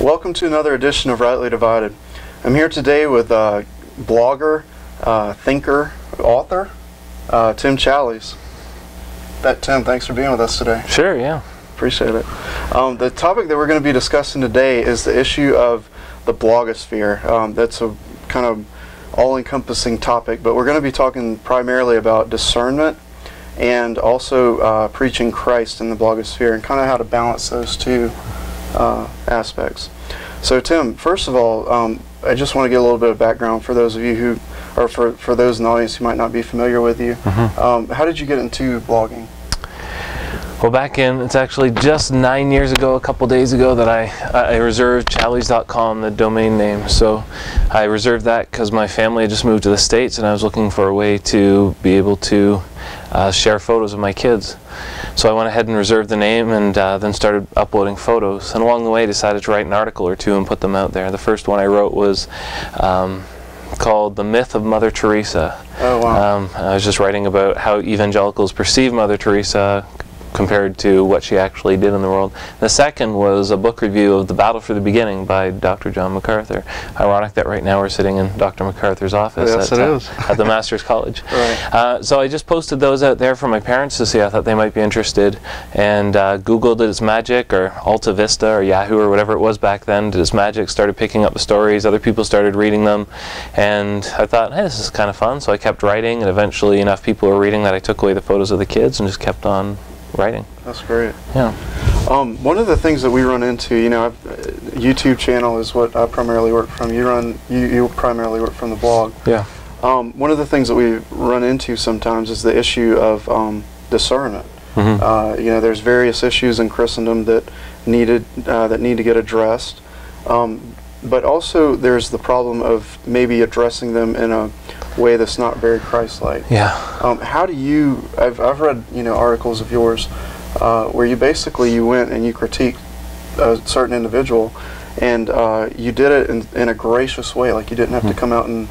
Welcome to another edition of Rightly Divided. I'm here today with blogger, thinker, author, Tim Challies. Tim, thanks for being with us today. Sure, yeah. Appreciate it. The topic that we're going to be discussing today is the issue of the blogosphere. That's a kind of all-encompassing topic, but we're going to be talking primarily about discernment and also preaching Christ in the blogosphere and kind of how to balance those two aspects. So Tim, first of all, I just want to get a little bit of background for those of you who, or for those in the audience who might not be familiar with you. How did you get into blogging? Well, it's actually just 9 years ago, a couple days ago, that I reserved Challies.com, the domain name. So I reserved that because my family had just moved to the States and I was looking for a way to be able to share photos of my kids. So I went ahead and reserved the name and then started uploading photos. And along the way decided to write an article or two and put them out there. The first one I wrote was called The Myth of Mother Teresa. Oh, wow. I was just writing about how evangelicals perceive Mother Teresa compared to what she actually did in the world. The second was a book review of The Battle for the Beginning by Dr. John MacArthur. Ironic that right now we're sitting in Dr. MacArthur's office at the Master's College. Right. So I just posted those out there for my parents to see. I thought they might be interested, and Google did its magic, or Alta Vista or Yahoo or whatever it was back then did its magic, started picking up the stories, other people started reading them, and I thought, hey, this is kind of fun, so I kept writing, and eventually enough people were reading that I took away the photos of the kids and just kept on writing. That's great. Yeah. One of the things that we run into, YouTube channel is what I primarily work from. You primarily work from the blog. Yeah. One of the things that we run into sometimes is the issue of discernment. There's various issues in Christendom that need to get addressed, but also there's the problem of maybe addressing them in a way that's not very Christ-like. Yeah. How do you? I've read articles of yours where you basically went and you critiqued a certain individual, and you did it in a gracious way. Like you didn't have to come out and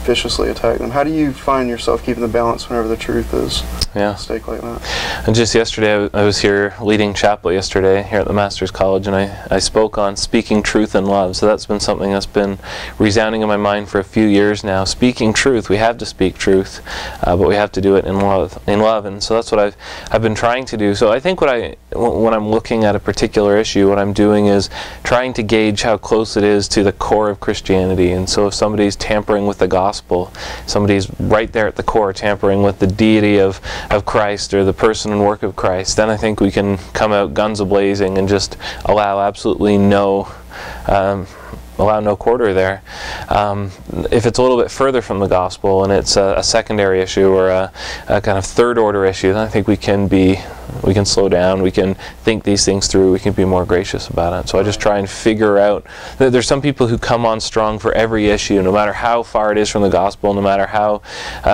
viciously attack them. How do you find yourself keeping the balance whenever the truth is at stake like that? And just yesterday, I was here leading chapel yesterday here at the Master's College, and I spoke on speaking truth in love. So that's been something that's been resounding in my mind for a few years now. Speaking truth, we have to speak truth, but we have to do it in love. And so that's what I've been trying to do. So I think when I'm looking at a particular issue, what I'm doing is trying to gauge how close it is to the core of Christianity. And so if somebody's tampering with the gospel, somebody's right there at the core tampering with the deity of Christ or the person and work of Christ, then I think we can come out guns a-blazing and just allow absolutely no quarter there. If it's a little bit further from the gospel and it's a secondary issue or a kind of third order issue, then I think we can slow down, we can think these things through, we can be more gracious about it. So I just try and figure out that there's some people who come on strong for every issue, no matter how far it is from the gospel, no matter how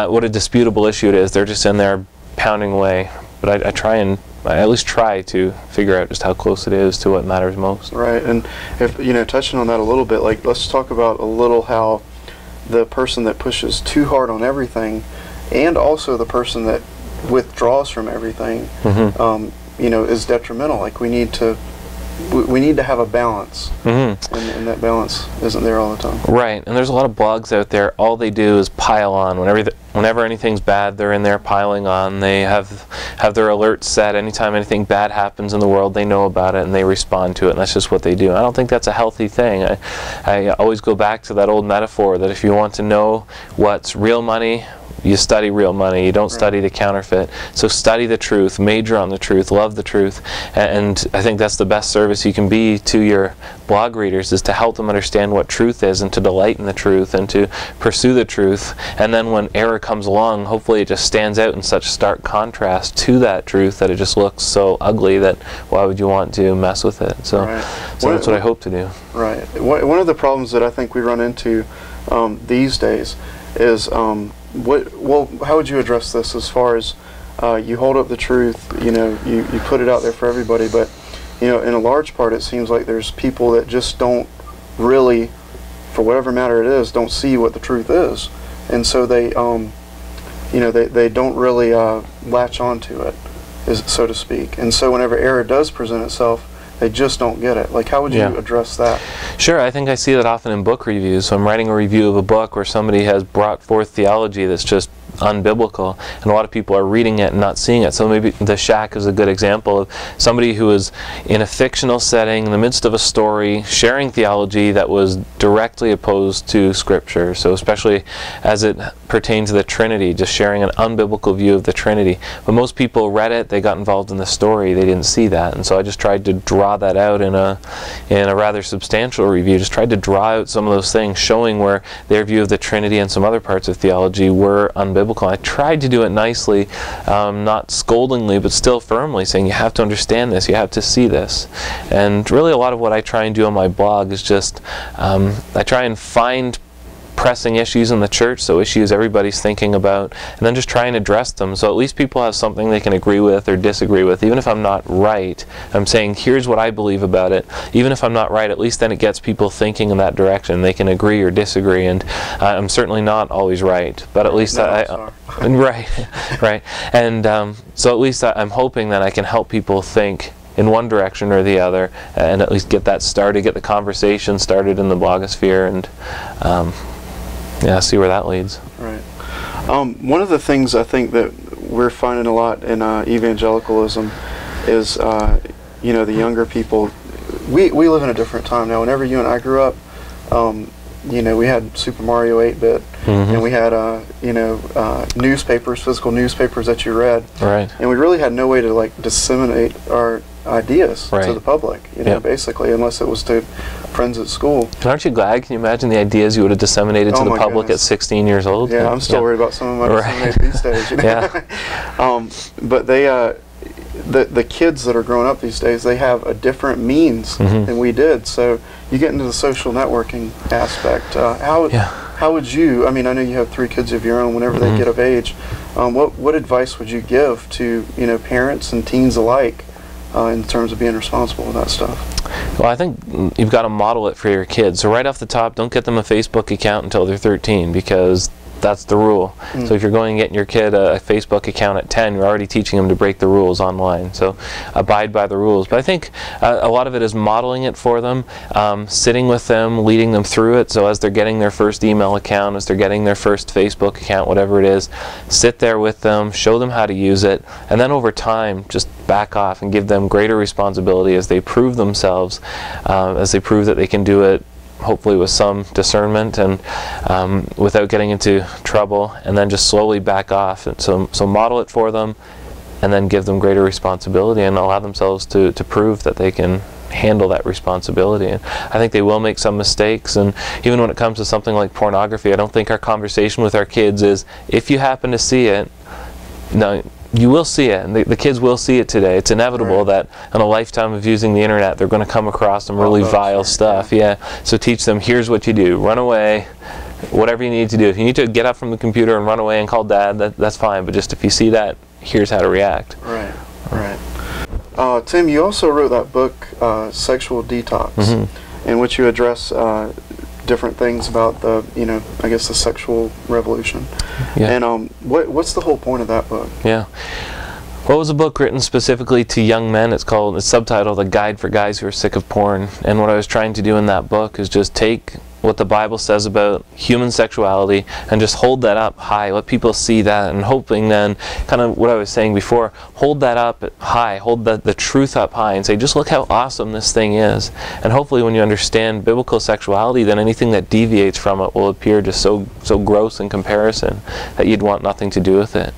what a disputable issue it is, they're just in there pounding away. But I at least try to figure out just how close it is to what matters most. Right, and if touching on that a little bit, like let's talk about a little how the person that pushes too hard on everything, and also the person that withdraws from everything, is detrimental. Like we need to have a balance, and that balance isn't there all the time. Right, and there's a lot of blogs out there. All they do is pile on. Whenever anything's bad, they're in there piling on. They have their alerts set. Anytime anything bad happens in the world, they know about it and they respond to it, and that's just what they do. I don't think that's a healthy thing. I always go back to that old metaphor that if you want to know what's real money, you study real money. You don't study the counterfeit. So study the truth, major on the truth, love the truth, and I think that's the best service you can be to your blog readers, is to help them understand what truth is and to delight in the truth and to pursue the truth. And then when error comes along, hopefully it just stands out in such stark contrast to that truth that it just looks so ugly that why would you want to mess with it? So, so that's what I hope to do. Right. One of the problems that I think we run into these days is how would you address this as far as you hold up the truth, you put it out there for everybody, but in a large part it seems like there's people that just don't really, for whatever matter it is, don't see what the truth is, and so they they don't really latch onto it, so to speak, and so whenever error does present itself, they just don't get it. Like, how would you address that? Sure, I think I see that often in book reviews. So I'm writing a review of a book where somebody has brought forth theology that's just unbiblical, and a lot of people are reading it and not seeing it. So maybe The Shack is a good example of somebody who is in a fictional setting in the midst of a story sharing theology that was directly opposed to Scripture. So especially as it pertains to the Trinity, just sharing an unbiblical view of the Trinity. But most people read it, they got involved in the story, they didn't see that, and so I just tried to draw that out in a rather substantial review. Just tried to draw out some of those things, showing where their view of the Trinity and some other parts of theology were unbiblical. I tried to do it nicely, not scoldingly, but still firmly, saying you have to understand this, you have to see this. And really a lot of what I try and do on my blog is just, I try and find pressing issues in the church, so issues everybody's thinking about, and then just try and address them, so at least people have something they can agree with or disagree with. Even if I'm not right, I'm saying here's what I believe about it. Even if I'm not right, at least then it gets people thinking in that direction. They can agree or disagree, and I'm certainly not always right, but at least right. And so at least I'm hoping that I can help people think in one direction or the other, and at least get that started, get the conversation started in the blogosphere, and see where that leads. Right. One of the things I think that we're finding a lot in evangelicalism is, you know, the younger people. We live in a different time now. Whenever you and I grew up, you know, we had Super Mario 8-bit, and we had, you know, newspapers, physical newspapers that you read. Right. And we really had no way to, like, disseminate our ideas to the public, you know, basically, unless it was to friends at school. Aren't you glad? Can you imagine the ideas you would have disseminated to the public at 16 years old? Yeah, I'm still worried about some of my disseminate these days. You know? But they, the kids that are growing up these days, they have a different means than we did. So you get into the social networking aspect. How would you? I mean, I know you have 3 kids of your own. Whenever they get of age, what advice would you give to, you know, parents and teens alike? In terms of being responsible with that stuff? Well, I think you've got to model it for your kids. So right off the top, don't get them a Facebook account until they're 13, because that's the rule. So if you're going and getting your kid a Facebook account at 10, you're already teaching them to break the rules online. So abide by the rules. But I think a lot of it is modeling it for them, sitting with them, leading them through it. So as they're getting their first email account, as they're getting their first Facebook account, whatever it is, sit there with them, show them how to use it, and then over time just back off and give them greater responsibility as they prove themselves, as they prove that they can do it, hopefully with some discernment and without getting into trouble, and then just slowly back off. And so model it for them, and then give them greater responsibility and allow themselves to prove that they can handle that responsibility. And I think they will make some mistakes, and even when it comes to something like pornography, I don't think our conversation with our kids is, if you happen to see it, no, you will see it, and the kids will see it today. It's inevitable that in a lifetime of using the internet, they're going to come across some really vile stuff. So teach them, here's what you do. Run away, whatever you need to do. If you need to get up from the computer and run away and call Dad, that's fine. But just if you see that, here's how to react. Right. Tim, you also wrote that book, Sexual Detox, in which you address different things about the, you know, I guess the sexual revolution. And what's the whole point of that book? Well, it was a book written specifically to young men. It's subtitled A Guide for Guys Who Are Sick of Porn. And what I was trying to do in that book is just take what the Bible says about human sexuality and just hold that up high, let people see that, and hoping then, kind of what I was saying before, hold that up high, hold the truth up high, and say, just look how awesome this thing is. And hopefully when you understand biblical sexuality, then anything that deviates from it will appear just so gross in comparison that you'd want nothing to do with it.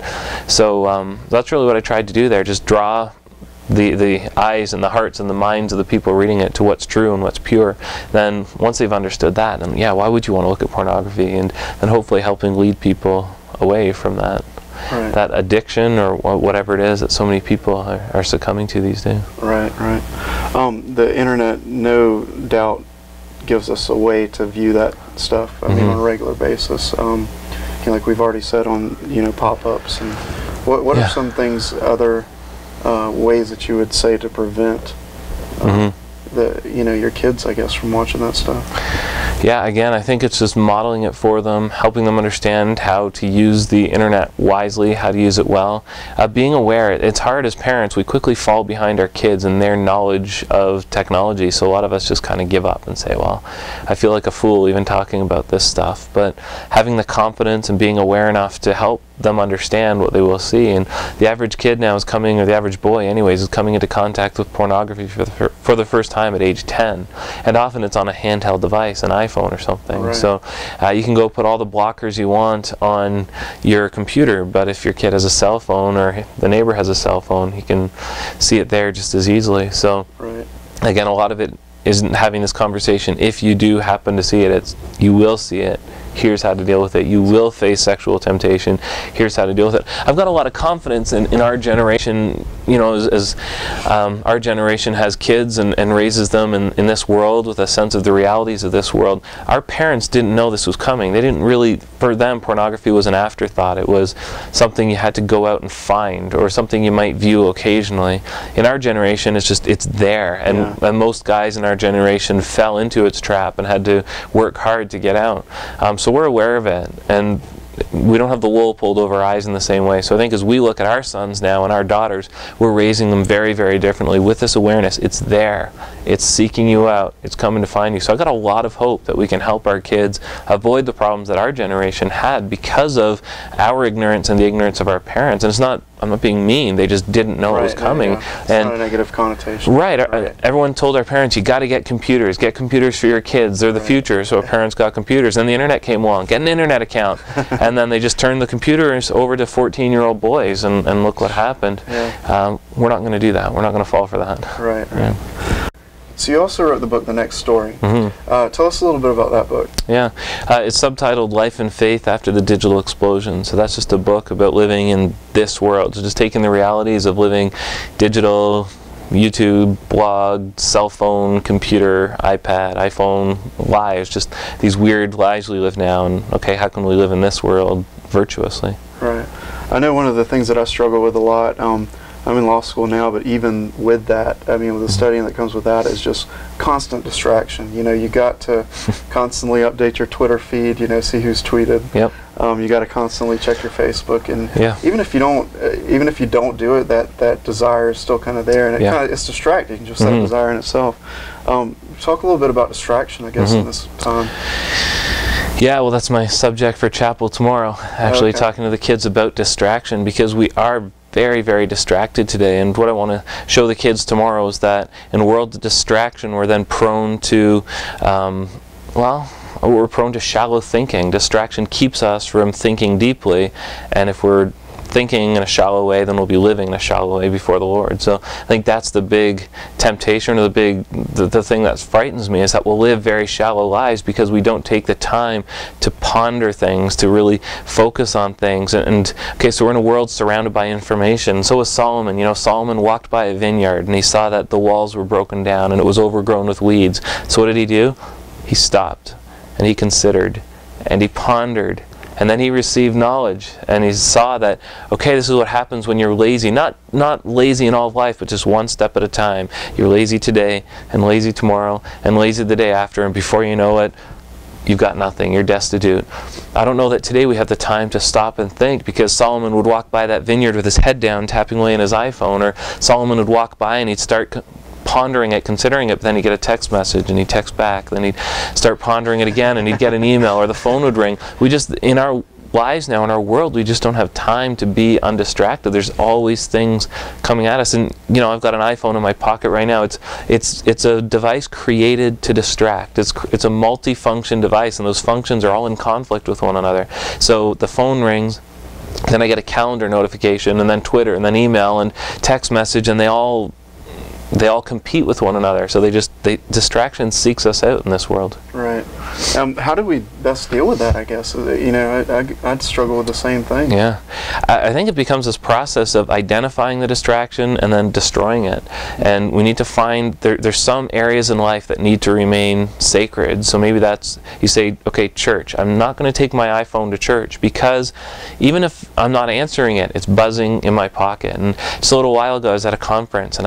So that's really what I tried to do there, just draw the eyes and the hearts and the minds of the people reading it to what's true and what's pure. Then once they've understood that, then why would you want to look at pornography? And then hopefully helping lead people away from that that addiction or whatever it is that so many people are succumbing to these days. Right. The internet, no doubt, gives us a way to view that stuff. I mean, on a regular basis. Like we've already said, on pop-ups, and what are some things, other ways that you would say to prevent your kids, I guess, from watching that stuff? Yeah, again, I think it's just modeling it for them, helping them understand how to use the internet wisely, how to use it well. Being aware, it's hard as parents, we quickly fall behind our kids and their knowledge of technology, so a lot of us just kind of give up and say, well, I feel like a fool even talking about this stuff. But having the confidence and being aware enough to help them understand what they will see. And the average kid now is coming, or the average boy anyways, is coming into contact with pornography for the first time at age 10. And often it's on a handheld device, an iPhone or something. Right. So you can go put all the blockers you want on your computer, but if your kid has a cell phone or the neighbor has a cell phone, he can see it there just as easily. So right. Again, a lot of it isn't having this conversation. If you do happen to see it, you will see it. Here's how to deal with it. You will face sexual temptation. Here's how to deal with it. I've got a lot of confidence in our generation, you know, as our generation has kids and raises them in this world with a sense of the realities of this world. Our parents didn't know this was coming. They didn't really, for them, pornography was an afterthought. It was something you had to go out and find, or something you might view occasionally. In our generation, it's there. And, and most guys in our generation fell into its trap and had to work hard to get out. So we're aware of it, and we don't have the wool pulled over our eyes in the same way. So I think as we look at our sons now and our daughters, we're raising them very, very differently with this awareness. It's there. It's seeking you out. It's coming to find you. So I've got a lot of hope that we can help our kids avoid the problems that our generation had because of our ignorance and the ignorance of our parents. And it's not, I'm not being mean, they just didn't know it was coming. It's not a negative connotation. Right. Everyone told our parents, you got to get computers for your kids, they're the future. So our parents got computers. Then the internet came along, get an internet account. And then they just turned the computers over to 14-year-old boys, and look what happened. We're not going to do that. We're not going to fall for that. Right. So you also wrote the book, The Next Story. Tell us a little bit about that book. It's subtitled Life and Faith After the Digital Explosion. So that's just a book about living in this world. So just taking the realities of living digital, YouTube, blog, cell phone, computer, iPad, iPhone, lives, just these weird lives we live now, and okay, how can we live in this world virtuously? Right. I know one of the things that I struggle with a lot, I'm in law school now, but even with that, I mean, with the studying that comes with that, is just constant distraction. You know, you got to constantly update your Twitter feed, you know, see who's tweeted. You got to constantly check your Facebook, and even if you don't do it, that desire is still kind of there, and it's distracting, just that desire in itself. Talk a little bit about distraction, I guess, in this time. Yeah, well, that's my subject for chapel tomorrow, actually talking to the kids about distraction, because we are very, very distracted today. And what I want to show the kids tomorrow is that in a world of distraction, we're then prone to, we're prone to shallow thinking. Distraction keeps us from thinking deeply, and if we're thinking in a shallow way, then we'll be living in a shallow way before the Lord. So I think that's the big temptation, or the thing that frightens me, is that we'll live very shallow lives because we don't take the time to ponder things, to really focus on things. And okay, so we're in a world surrounded by information. So was Solomon. You know, Solomon walked by a vineyard and he saw that the walls were broken down and it was overgrown with weeds. So what did he do? He stopped and he considered and he pondered. And then he received knowledge, and he saw that, okay, this is what happens when you're lazy. Not lazy in all of life, but just one step at a time. You're lazy today, and lazy tomorrow, and lazy the day after, and before you know it, you've got nothing. You're destitute. I don't know that today we have the time to stop and think, because Solomon would walk by that vineyard with his head down, tapping away on his iPhone, or Solomon would walk by and he'd start pondering it, considering it, but then he'd get a text message and he'd text back, then he'd start pondering it again and he'd get an email, or the phone would ring. We just, in our lives now, in our world, we just don't have time to be undistracted. There's always things coming at us, and you know, I've got an iPhone in my pocket right now. It's a device created to distract. It's a multi-function device, and those functions are all in conflict with one another. So the phone rings, then I get a calendar notification, and then Twitter, and then email, and text message, and they all compete with one another. So distraction seeks us out in this world. Right. How do we best deal with that, I guess? You know, I'd struggle with the same thing. Yeah. I think it becomes this process of identifying the distraction and then destroying it. And we need to find, there's some areas in life that need to remain sacred. So maybe that's, you say, okay, church, I'm not going to take my iPhone to church, because even if I'm not answering it, it's buzzing in my pocket. And just a little while ago, I was at a conference, and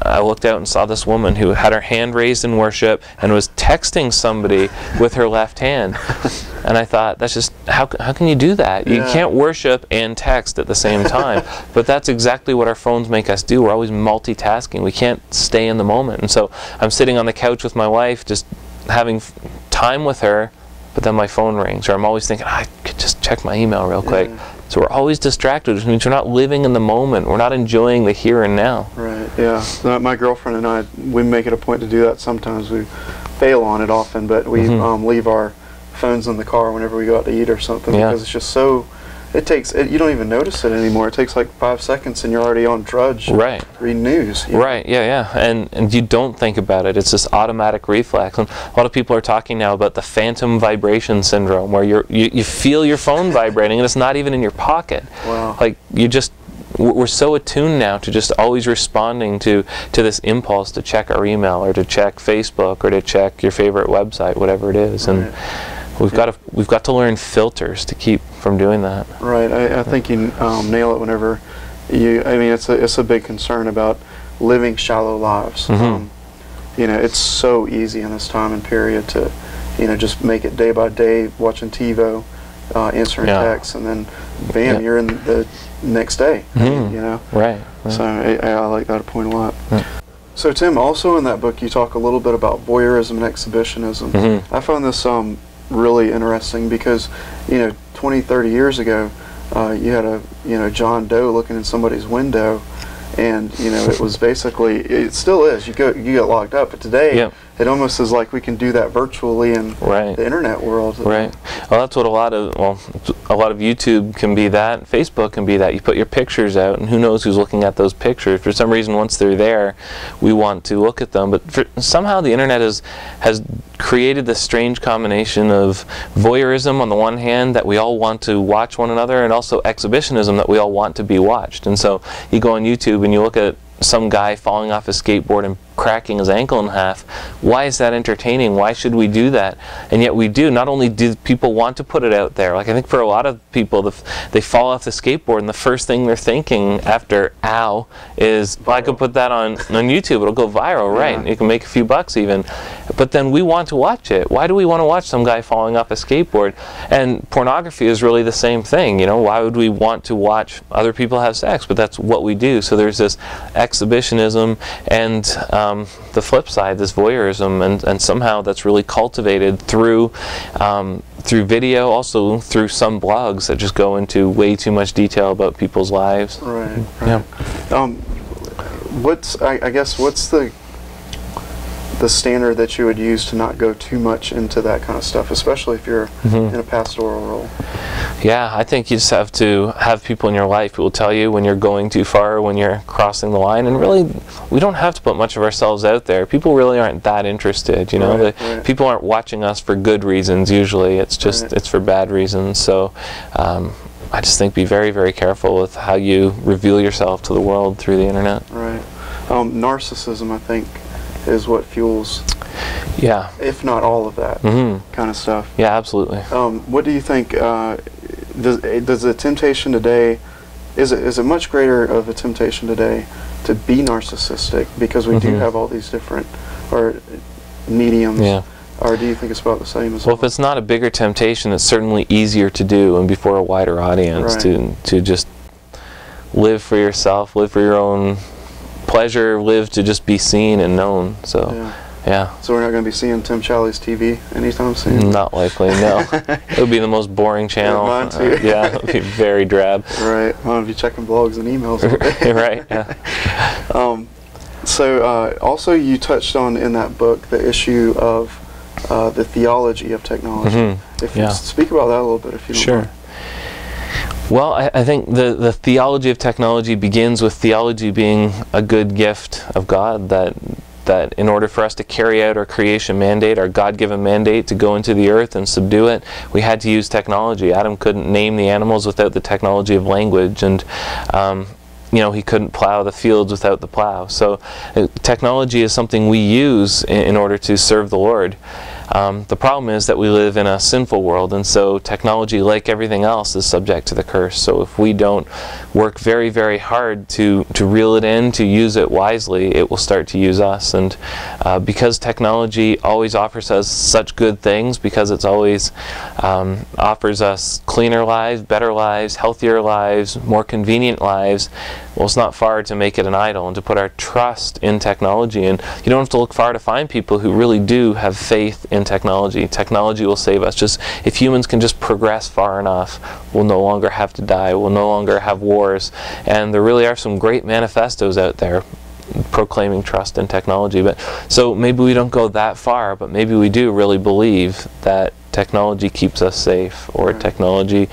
I looked out and saw this woman who had her hand raised in worship and was texting somebody with her left hand. And I thought, that's just, how can you do that? You can't worship and text at the same time. But that's exactly what our phones make us do. We're always multitasking. We can't stay in the moment. And so I'm sitting on the couch with my wife, just having time with her, but then my phone rings. Or I'm always thinking, I could just check my email real quick. So we're always distracted, which means we're not living in the moment. We're not enjoying the here and now. Right, yeah. My girlfriend and I, we make it a point to do that sometimes. We fail on it often, but we leave our phones in the car whenever we go out to eat or something, because it's just so, you don't even notice it anymore. It takes like 5 seconds and you're already on Drudge reading news. Right, yeah. And you don't think about it. It's this automatic reflex. And a lot of people are talking now about the phantom vibration syndrome, where you feel your phone vibrating and it's not even in your pocket. Wow. Like, we're so attuned now to just always responding to this impulse to check our email or to check Facebook or to check your favorite website, whatever it is. And we've got to learn filters to keep from doing that. Right. I think you nail it whenever I mean, it's a big concern about living shallow lives. You know, it's so easy in this time and period to, just make it day by day, watching TiVo, answering texts, and then bam, you're in the next day. Right. So I like that point a lot. So Tim, also in that book you talk a little bit about voyeurism and exhibitionism. I found this really interesting because 20-30 years ago you had a John Doe looking in somebody's window, and it was basically, it still is, you get locked up, but today it almost is like we can do that virtually in the internet world. Right. Well, that's what a lot of YouTube can be that, Facebook can be that. You put your pictures out and who knows who's looking at those pictures. For some reason, once they're there, we want to look at them, but somehow the internet has created this strange combination of voyeurism on the one hand, that we all want to watch one another, and also exhibitionism, that we all want to be watched. And so you go on YouTube and you look at some guy falling off his skateboard and cracking his ankle in half. Why is that entertaining? Why should we do that? And yet we do. Not only do people want to put it out there, like I think for a lot of people, they fall off the skateboard and the first thing they're thinking after ow is, well, I could put that on YouTube, it'll go viral, right? You can make a few bucks even. But then we want to watch it. Why do we want to watch some guy falling off a skateboard? And pornography is really the same thing. Why would we want to watch other people have sex? But that's what we do. So there's this exhibitionism and the flip side, this voyeurism, and somehow that's really cultivated through video, also through some blogs that just go into way too much detail about people's lives. Right. Yeah. I guess what's the standard that you would use to not go too much into that kind of stuff, especially if you're in a pastoral role? Yeah, I think you just have to have people in your life who will tell you when you're going too far, when you're crossing the line. And really, we don't have to put much of ourselves out there. People really aren't that interested, People aren't watching us for good reasons usually. It's just, it's for bad reasons. So I just think be very, very careful with how you reveal yourself to the world through the internet. Right. Narcissism, I think, is what fuels, if not all of that kind of stuff. Yeah, absolutely. What do you think? Does the temptation today, is it much greater of a temptation today to be narcissistic because we do have all these different mediums? Or do you think it's about the same as well? Well, if it's not a bigger temptation, it's certainly easier to do and before a wider audience to just live for yourself, live for your own pleasure, live to just be seen and known. So so we're not going to be seeing Tim Challies TV anytime soon? Not likely, no. It would be the most boring channel. Mine too. It would be very drab. Right. I'm going to be checking blogs and emails all day. Right, yeah. So also you touched on in that book the issue of the theology of technology. If you speak about that a little bit, if you don't mind. Well, I think the theology of technology begins with theology being a good gift of God, that in order for us to carry out our creation mandate, our God-given mandate to go into the earth and subdue it, we had to use technology. Adam couldn't name the animals without the technology of language, and he couldn't plow the fields without the plow. So technology is something we use in order to serve the Lord. The problem is that we live in a sinful world, and so technology, like everything else, is subject to the curse. So if we don't work very, very hard to reel it in, to use it wisely, it will start to use us. And because technology always offers us such good things, because it's always offers us cleaner lives, better lives, healthier lives, more convenient lives, well, it's not far to make it an idol and to put our trust in technology. And you don't have to look far to find people who really do have faith in technology. Technology will save us. Just if humans can just progress far enough, we'll no longer have to die. We'll no longer have wars. And there really are some great manifestos out there proclaiming trust in technology. But so maybe we don't go that far, but maybe we do really believe that technology keeps us safe, or technology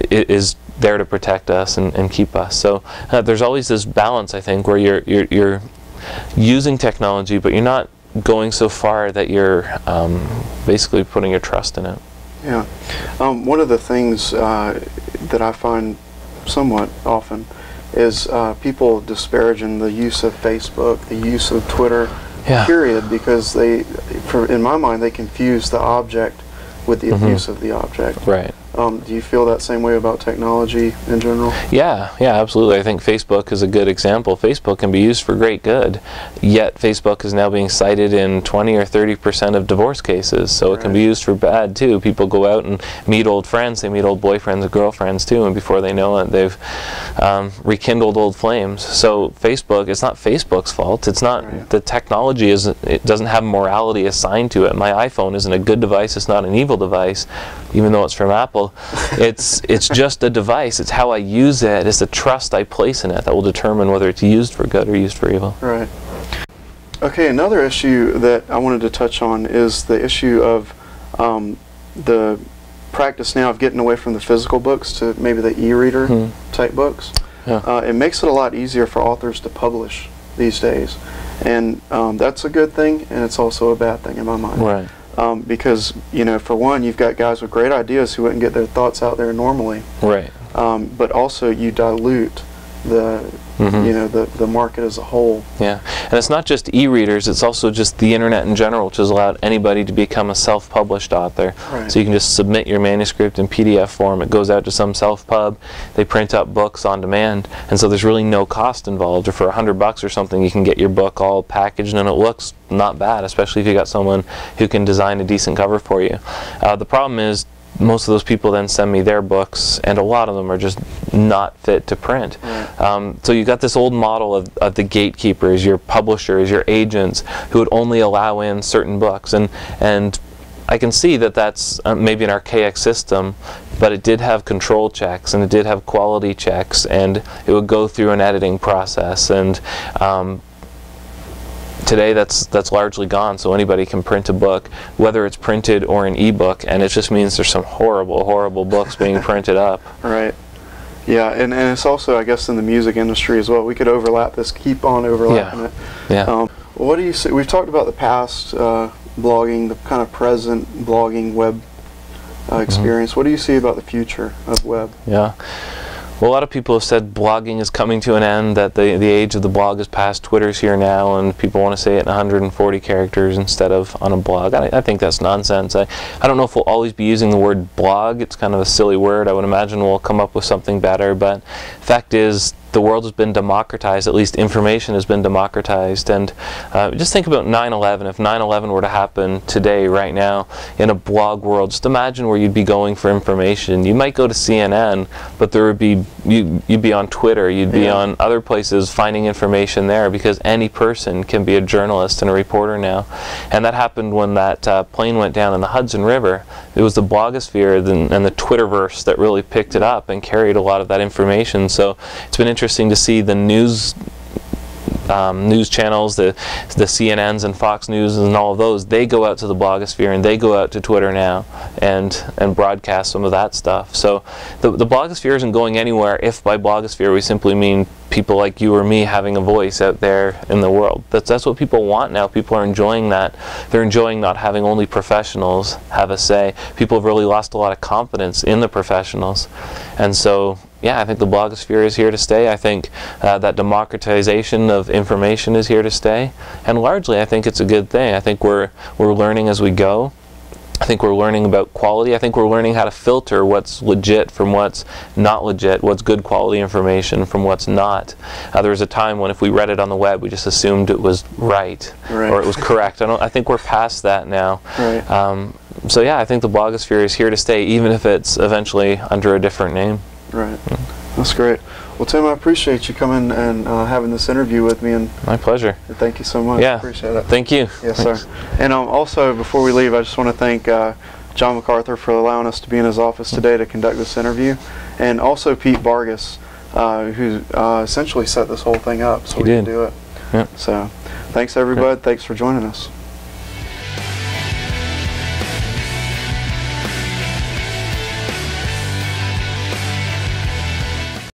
is there to protect us and keep us. So there's always this balance, I think, where you're using technology, but you're not going so far that you're basically putting your trust in it. Yeah. One of the things that I find somewhat often is people disparaging the use of Facebook, the use of Twitter, period, because in my mind, they confuse the object with the abuse of the object. Right. Do you feel that same way about technology in general? Yeah, absolutely. I think Facebook is a good example. Facebook can be used for great good, yet Facebook is now being cited in 20 or 30% of divorce cases, so it can be used for bad too. People go out and meet old friends, they meet old boyfriends and girlfriends too, and before they know it, they've rekindled old flames. So Facebook, it's not Facebook's fault. It's not, the technology it doesn't have morality assigned to it. My iPhone isn't a good device, it's not an evil device, even though it's from Apple. It's just a device. It's how I use it. It's the trust I place in it that will determine whether it's used for good or used for evil. Right. Okay, another issue that I wanted to touch on is the issue of the practice now of getting away from the physical books to maybe the e-reader type books. Yeah. It makes it a lot easier for authors to publish these days, and that's a good thing, and it's also a bad thing in my mind. Right. Because, you know, for one, you've got guys with great ideas who wouldn't get their thoughts out there normally. Right. But also you dilute the you know, the market as a whole. Yeah, and it's not just e-readers, it's also just the internet in general, which has allowed anybody to become a self-published author. Right. So you can just submit your manuscript in PDF form, it goes out to some self-pub, they print up books on demand, and so there's really no cost involved. Or for $100 or something, you can get your book all packaged and it looks not bad, especially if you got someone who can design a decent cover for you. The problem is, most of those people then send me their books, and a lot of them are just not fit to print. So you got this old model of the gatekeepers, your publishers, your agents, who would only allow in certain books, and I can see that that's maybe an archaic system, but it did have control checks, and it did have quality checks, and it would go through an editing process, and today that's largely gone, so anybody can print a book, whether it's printed or an e-book, and it just means there's some horrible books being printed up. Right. Yeah, and it's also, I guess, in the music industry as well. We could overlap this, keep on overlapping it. Yeah. What do you see? We've talked about the past blogging, the kind of present blogging web experience. What do you see about the future of web? Yeah. Well, a lot of people have said blogging is coming to an end, that the age of the blog is past, Twitter's here now, and people want to say it in 140 characters instead of on a blog. I think that's nonsense. I don't know if we'll always be using the word blog. It's kind of a silly word. I would imagine we'll come up with something better, but fact is, the world has been democratized, at least information has been democratized, and just think about 9/11. If 9/11 were to happen today, right now, in a blog world, just imagine where you'd be going for information. You might go to CNN, but there would be, you'd be on Twitter, you'd be on other places finding information there, because any person can be a journalist and a reporter now. And that happened when that plane went down in the Hudson River. It was the blogosphere and the Twitterverse that really picked it up and carried a lot of that information. So it's been interesting to see the news channels, the CNNs and Fox News and all of those, they go out to the blogosphere and they go out to Twitter now and broadcast some of that stuff. So the blogosphere isn't going anywhere if by blogosphere we simply mean people like you or me having a voice out there in the world. That's what people want now. People are enjoying that. They're enjoying not having only professionals have a say. People have really lost a lot of confidence in the professionals. And so, yeah, I think the blogosphere is here to stay. I think that democratization of information is here to stay, and largely I think it's a good thing. I think we're learning as we go. I think we're learning about quality. I think we're learning how to filter what's legit from what's not legit, what's good quality information from what's not. There was a time when if we read it on the web, we just assumed it was right. Or it was correct. I think we're past that now. Right. So yeah, I think the blogosphere is here to stay, even if it's eventually under a different name. Right. That's great. Well, Tim, I appreciate you coming and having this interview with me. And my pleasure. Thank you so much. Yeah. Appreciate it. Thank you. Yes, sir. And also, before we leave, I just want to thank John MacArthur for allowing us to be in his office today to conduct this interview, and also Pete Vargas, who essentially set this whole thing up so we could do it. Yeah. So, thanks everybody. Thanks for joining us.